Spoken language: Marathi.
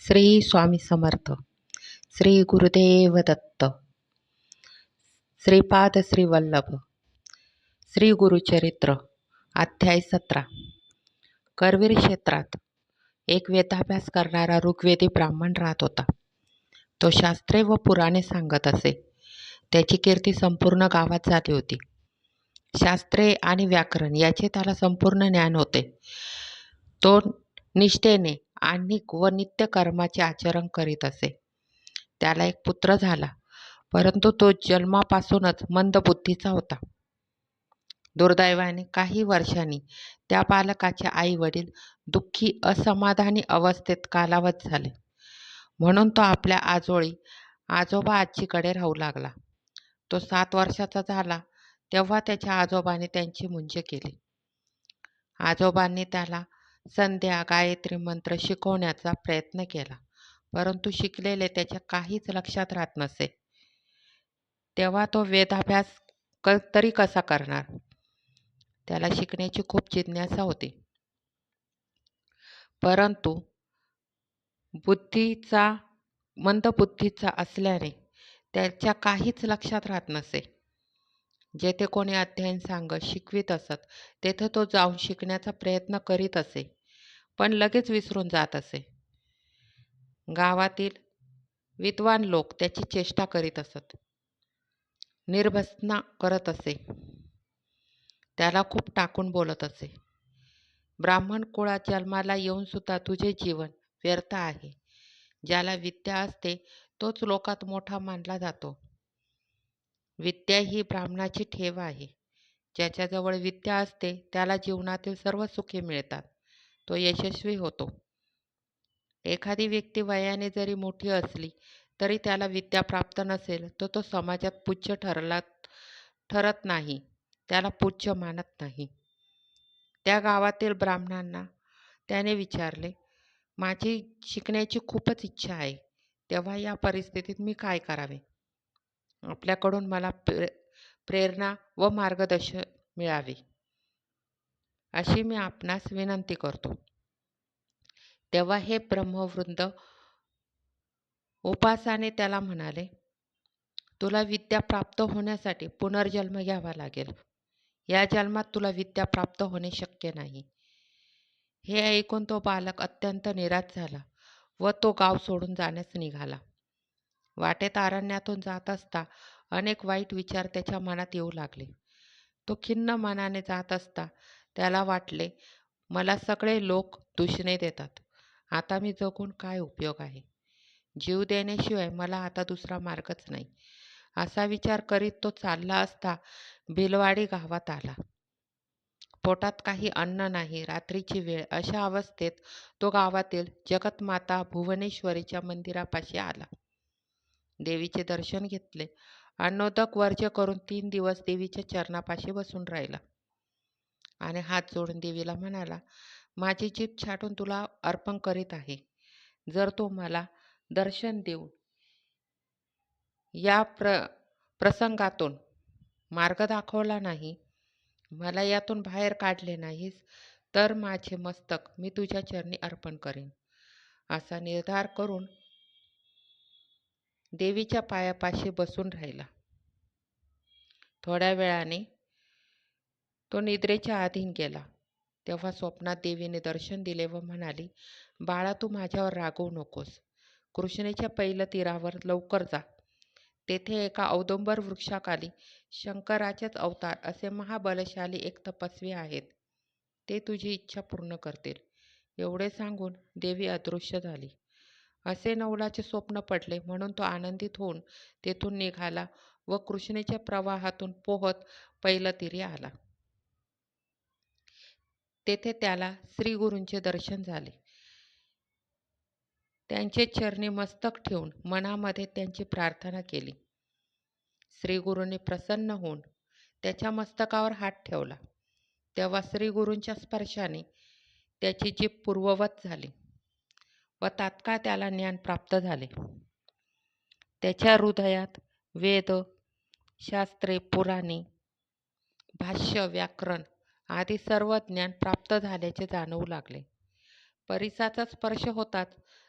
श्री स्वामी समर्थ. श्री गुरुदेव दत्त. श्रीपाद श्री वल्लभ. श्री गुरुचरित्र. अध्याय 17. करवीर क्षेत्रात एक वेदाभ्यास करणारा ऋग्वेदी ब्राह्मण राहत होता. तो शास्त्रे व पुराणे सांगत असे. त्याची कीर्ती संपूर्ण गावात झाली होती. शास्त्रे आणि व्याकरण याचे त्याला संपूर्ण ज्ञान होते. तो निष्ठेने आणि व नित्य कर्माचे आचरण करीत असे. त्याला एक पुत्र झाला, परंतु तो जन्मापासूनच मंदबुद्धीचा होता. दुर्दैवाने काही वर्षांनी त्या बालकाचे आई वडील दुःखी असमाधानी अवस्थेत कालावत झाले. म्हणून तो आपल्या आजोबा आजीकडे राहू लागला. तो 7 वर्षाचा झाला तेव्हा त्याच्या आजोबांनी त्यांची मुंज केली. आजोबांनी त्याला संध्या गायत्री मंत्र शिकवण्याचा प्रयत्न केला, परंतु शिकलेले त्याच्या काहीच लक्षात राहत नसे. तेव्हा तो वेदाभ्यास तरी कसा करणार? त्याला शिकण्याची खूप जिज्ञासा होती, परंतु मंदबुद्धीचा असल्याने त्याच्या काहीच लक्षात राहत नसे. जेथे कोणी अध्ययन सांगत शिकवित असत तेथे तो जाऊन शिकण्याचा प्रयत्न करीत असे, पण लगेच विसरून जात असे. गावातील विद्वान लोक त्याची चेष्टा करीत असत, निर्भसना करत असे, त्याला खूप टाकून बोलत असे. ब्राह्मण कुळात जन्माला येऊन सुद्धा तुझे जीवन व्यर्थ आहे. ज्याला विद्या असते तोच लोकात मोठा मानला जातो. विद्या ही ब्राह्मणाची ठेव आहे. ज्याच्याजवळ विद्या असते त्याला जीवनातील सर्व सुखे मिळतात. तो यशस्वी होतो. एखादी व्यक्ती वयाने जरी मोठी असली तरी त्याला विद्या प्राप्त नसेल तर तो समाजात पूज्य ठरत नाही, त्याला पूज्य मानत नाही. त्या गावातील ब्राह्मणांना त्याने विचारले, माझी शिकण्याची खूपच इच्छा आहे, तेव्हा या परिस्थितीत मी काय करावे? आपल्याकडून मला प्रेरणा व मार्गदर्शन मिळावे अशी मी आपणास विनंती करतो. तेव्हा हे ब्रह्मवृंद उपासाने त्याला म्हणाले, तुला विद्या प्राप्त होण्यासाठी पुनर्जन्म घ्यावा लागेल. या जन्मात तुला विद्या प्राप्त होणे शक्य नाही. हे ऐकून तो बालक अत्यंत निराश झाला व तो गाव सोडून जाण्यास निघाला. वाटेत अरण्यातून जात असता अनेक वाईट विचार त्याच्या मनात येऊ लागले. तो खिन्न मनाने जात असता त्याला वाटले, मला सगळे लोक दूषणे देतात, आता मी जगून काय उपयोग आहे? जीव देण्याशिवाय मला आता दुसरा मार्गच नाही. असा विचार करीत तो चालला असता भिलवाडी गावात आला. पोटात काही अन्न नाही, रात्रीची वेळ. अशा अवस्थेत तो गावातील जगतमाता भुवनेश्वरीच्या मंदिरापाशी आला. देवीचे दर्शन घेतले. अन्नोदक वर्ज्य करून 3 दिवस देवीच्या चरणापाशी बसून राहिला आणि हात जोडून देवीला म्हणाला, माझी जीभ छाटून तुला अर्पण करीत आहे. जर तू मला दर्शन देऊन या प्रसंगातून मार्ग दाखवला नाही, मला यातून बाहेर काढले नाहीस, तर माझे मस्तक मी तुझ्या चरणी अर्पण करेन. असा निर्धार करून देवीच्या पायापाशी बसून राहिला. थोड्या वेळाने तो निद्रेच्या अधीन गेला. तेव्हा स्वप्नात देवीने दर्शन दिले व म्हणाली, बाळा, तू माझ्यावर रागवू नकोस. कृष्णेच्या पहिल्या तीरावर लवकर जा. तेथे एका औदुंबर वृक्षाखाली शंकराचेच अवतार असे महाबलशाली एक तपस्वी आहेत. ते तुझी इच्छा पूर्ण करतील. एवढे सांगून देवी अदृश्य झाली. असे नवलाचे स्वप्न पडले म्हणून तो आनंदित होऊन तेथून निघाला व कृष्णेच्या प्रवाहातून पोहत पैलतीरी आला. तेथे त्याला श्रीगुरूंचे दर्शन झाले. त्यांचे चरणी मस्तक ठेवून मनामध्ये त्यांची प्रार्थना केली. श्रीगुरूंनी प्रसन्न होऊन त्याच्या मस्तकावर हात ठेवला. तेव्हा श्रीगुरूंच्या स्पर्शाने त्याची जीभ पूर्ववत झाली व तात्काळ त्याला ज्ञान प्राप्त झाले. त्याच्या हृदयात वेद, शास्त्रे, पुराणे, भाष्य, व्याकरण आदी सर्व ज्ञान प्राप्त झाल्याचे जाणवू लागले. परिसाचा स्पर्श होताच